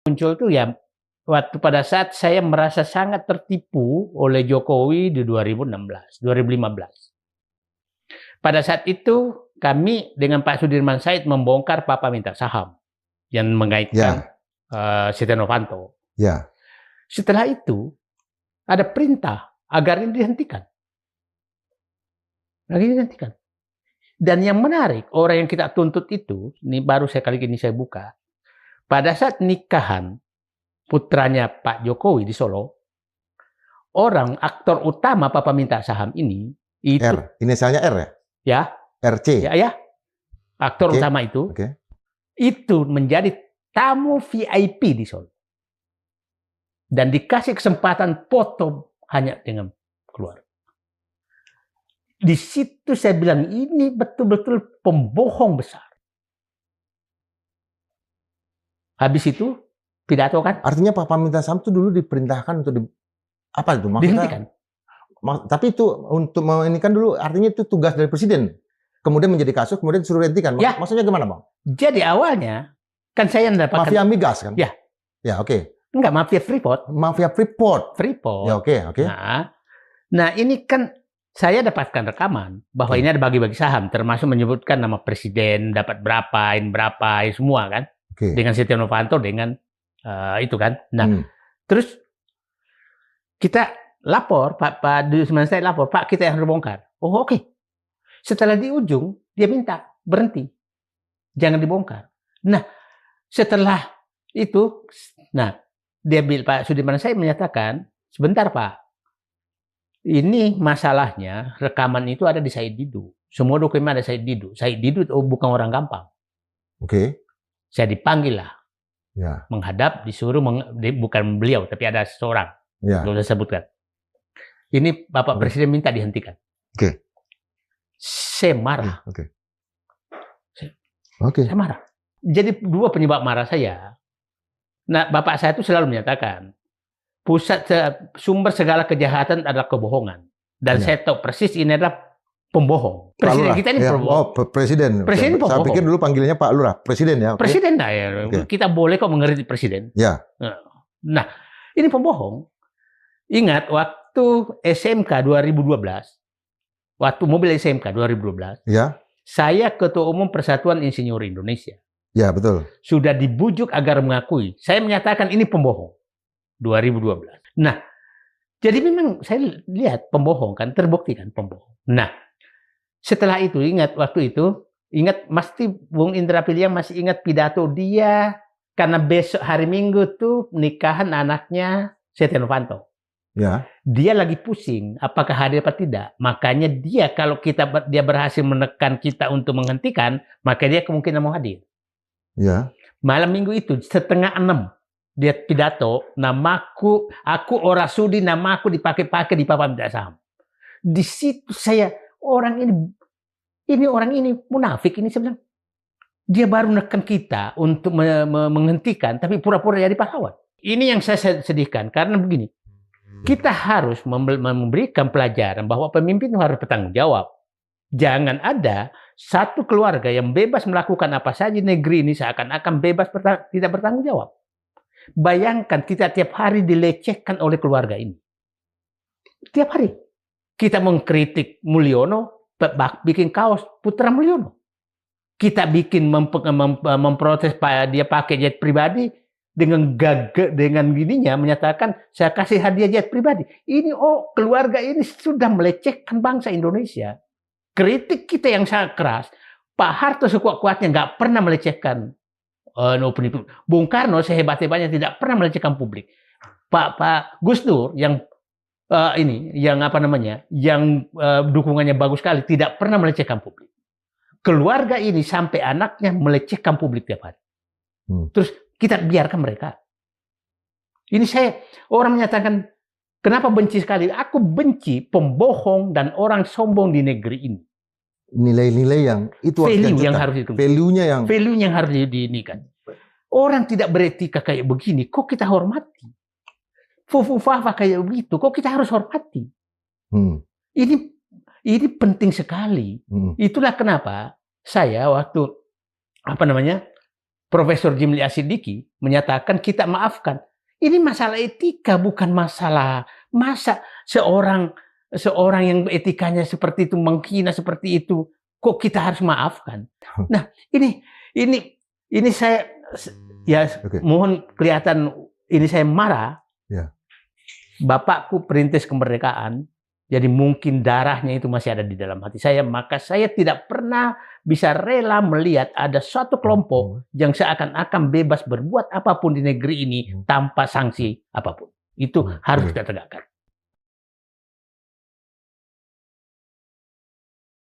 Muncul tuh ya waktu pada saat saya merasa sangat tertipu oleh Jokowi di 2016, 2015. Pada saat itu kami dengan Pak Sudirman Said membongkar Papa Minta Saham yang mengaitkan Setia Novanto. Ya. Setelah itu ada perintah agar ini dihentikan. Dan yang menarik, orang yang kita tuntut itu, ini baru sekali ini saya buka, pada saat nikahan putranya Pak Jokowi di Solo, orang aktor utama Papa Minta Saham ini itu R, inisialnya R ya? Ya. RC. Ya. Aktor utama itu. Itu menjadi tamu VIP di Solo. Dan dikasih kesempatan foto hanya dengan keluarga. Di situ saya bilang ini betul-betul pembohong besar. Habis itu pidato kan? Artinya Papa Minta Saham itu dulu diperintahkan untuk apa itu maksudnya? Dihentikan. Tapi itu untuk ini kan dulu artinya itu tugas dari presiden. Kemudian menjadi kasus, kemudian disuruh hentikan. Ya. Maksudnya gimana, Bang? Jadi awalnya kan saya mendapatkan mafia migas kan? Ya. Ya, oke. Enggak, mafia Freeport. Mafia Freeport. Ya, oke. Nah, ini kan saya dapatkan rekaman bahwa ini ada bagi-bagi saham, termasuk menyebutkan nama presiden, dapat berapa, ini berapa, ini semua kan. Dengan Setia Novanto, dengan itu kan. Nah, terus kita lapor, Pak Sudirman Said lapor, Pak kita yang harus bongkar. Oh oke. Setelah di ujung, dia minta berhenti. Jangan dibongkar. Nah, setelah itu, Pak Sudirman Said menyatakan, sebentar Pak, ini masalahnya rekaman itu ada di Said Didu. Semua dokumen ada Said Didu. Said Didu bukan orang gampang. Saya dipanggil lah. Ya. Menghadap, disuruh, bukan beliau, tapi ada seseorang. Ya. Belum saya sebutkan. Ini Bapak Presiden minta dihentikan. Saya marah. Saya marah. Jadi dua penyebab marah saya. Nah, Bapak saya itu selalu menyatakan, sumber segala kejahatan adalah kebohongan. Dan saya tahu persis ini adalah pembohong. Presiden kita ini pembohong. Oh, presiden. Presiden pembohong. Saya pikir dulu panggilnya Pak Lurah. Presiden ya. Presiden ya. Kita boleh kok mengerti presiden. Ya. Nah, ini pembohong. Ingat waktu SMK 2012. Waktu mobil SMK 2012, saya Ketua Umum Persatuan Insinyur Indonesia. Ya, betul. Sudah dibujuk agar mengakui. Saya menyatakan ini pembohong. 2012. Nah, jadi memang saya lihat pembohong kan, terbukti kan pembohong. Nah, setelah itu, ingat pasti Bung Indra Piliang masih ingat pidato dia, karena besok hari Minggu tuh nikahan anaknya Setia Novanto. Ya. Dia lagi pusing, apakah hadir apa tidak. Makanya kalau dia berhasil menekan kita untuk menghentikan, maka dia kemungkinan mau hadir. Ya. Malam Minggu itu 5:30 dia pidato, aku ora sudi namaku dipakai-pakai di Papa Minta Saham. Di situ saya orang ini munafik ini sebenarnya. Dia baru menekan kita untuk menghentikan, tapi pura-pura jadi pahlawan. Ini yang saya sedihkan karena begini. Kita harus memberikan pelajaran bahwa pemimpin harus bertanggung jawab. Jangan ada satu keluarga yang bebas melakukan apa saja negeri ini seakan-akan bebas tidak bertanggung jawab. Bayangkan kita tiap hari dilecehkan oleh keluarga ini. Tiap hari. Kita mengkritik Mulyono, bikin kaos Putra Mulyono. Kita bikin memprotes dia pakai jet pribadi. Dengan gininya menyatakan saya kasih hadiah jet pribadi. Ini keluarga ini sudah melecehkan bangsa Indonesia. Kritik kita yang sangat keras. Pak Harto sekuat-kuatnya nggak pernah melecehkan Bung Karno sehebat-hebatnya tidak pernah melecehkan publik. Pak Gus Dur yang dukungannya bagus sekali tidak pernah melecehkan publik. Keluarga ini sampai anaknya melecehkan publik tiap hari. Terus kita biarkan mereka. Ini orang menyatakan, kenapa benci sekali? Aku benci pembohong dan orang sombong di negeri ini. Nilai-nilai yang itu value-nya yang harus diinikan. Orang tidak beretika kayak begini, kok kita hormati? Fufu-fafa kayak begitu, kok kita harus hormati? Ini penting sekali. Itulah kenapa saya waktu Profesor Jimli Asidiki menyatakan kita maafkan. Ini masalah etika, bukan masalah masa seorang yang etikanya seperti itu menghina seperti itu, kok kita harus maafkan. Nah, ini saya ya mohon kelihatan ini saya marah. Ya. Bapakku perintis kemerdekaan, jadi mungkin darahnya itu masih ada di dalam hati saya, maka saya tidak pernah bisa rela melihat ada suatu kelompok yang seakan-akan bebas berbuat apapun di negeri ini tanpa sanksi apapun. Itu harus kita tegakkan.